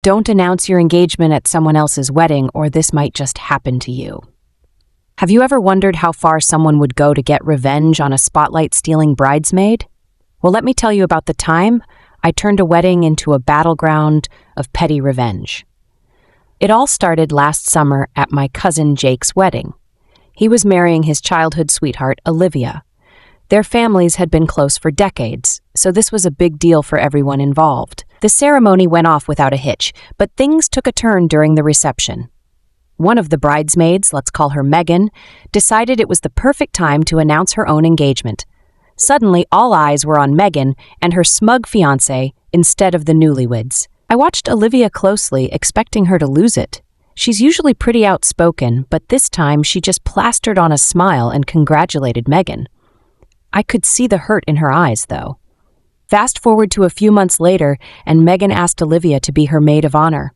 Don't announce your engagement at someone else's wedding, or this might just happen to you. Have you ever wondered how far someone would go to get revenge on a spotlight-stealing bridesmaid? Well, let me tell you about the time I turned a wedding into a battleground of petty revenge. It all started last summer at my cousin Jake's wedding. He was marrying his childhood sweetheart, Olivia. Their families had been close for decades, so this was a big deal for everyone involved. The ceremony went off without a hitch, but things took a turn during the reception. One of the bridesmaids, let's call her Megan, decided it was the perfect time to announce her own engagement. Suddenly, all eyes were on Megan and her smug fiancé instead of the newlyweds. I watched Olivia closely, expecting her to lose it. She's usually pretty outspoken, but this time she just plastered on a smile and congratulated Megan. I could see the hurt in her eyes, though. Fast forward to a few months later, and Megan asked Olivia to be her maid of honor.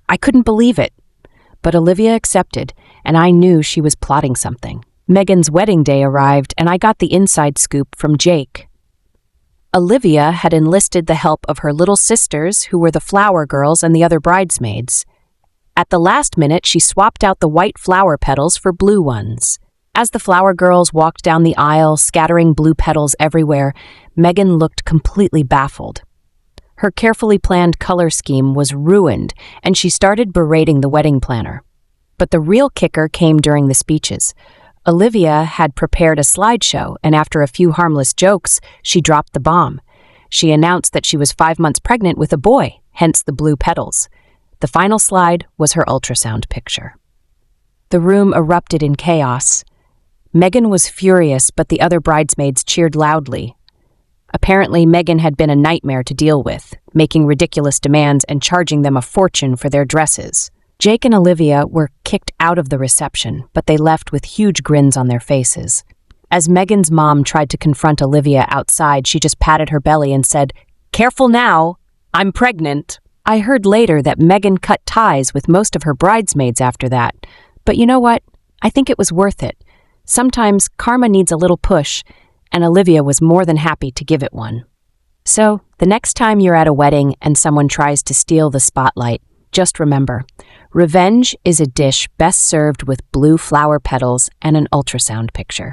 I couldn't believe it, but Olivia accepted, and I knew she was plotting something. Megan's wedding day arrived, and I got the inside scoop from Jake. Olivia had enlisted the help of her little sisters, who were the flower girls and the other bridesmaids. At the last minute, she swapped out the white flower petals for blue ones. As the flower girls walked down the aisle, scattering blue petals everywhere, Megan looked completely baffled. Her carefully planned color scheme was ruined, and she started berating the wedding planner. But the real kicker came during the speeches. Olivia had prepared a slideshow, and after a few harmless jokes, she dropped the bomb. She announced that she was 5 months pregnant with a boy, hence the blue petals. The final slide was her ultrasound picture. The room erupted in chaos. Megan was furious, but the other bridesmaids cheered loudly. Apparently, Megan had been a nightmare to deal with, making ridiculous demands and charging them a fortune for their dresses. Jake and Olivia were kicked out of the reception, but they left with huge grins on their faces. As Megan's mom tried to confront Olivia outside, she just patted her belly and said, "Careful now, I'm pregnant." I heard later that Megan cut ties with most of her bridesmaids after that. But you know what? I think it was worth it. Sometimes karma needs a little push, and Olivia was more than happy to give it one. So, the next time you're at a wedding and someone tries to steal the spotlight, just remember, revenge is a dish best served with blue flower petals and an ultrasound picture.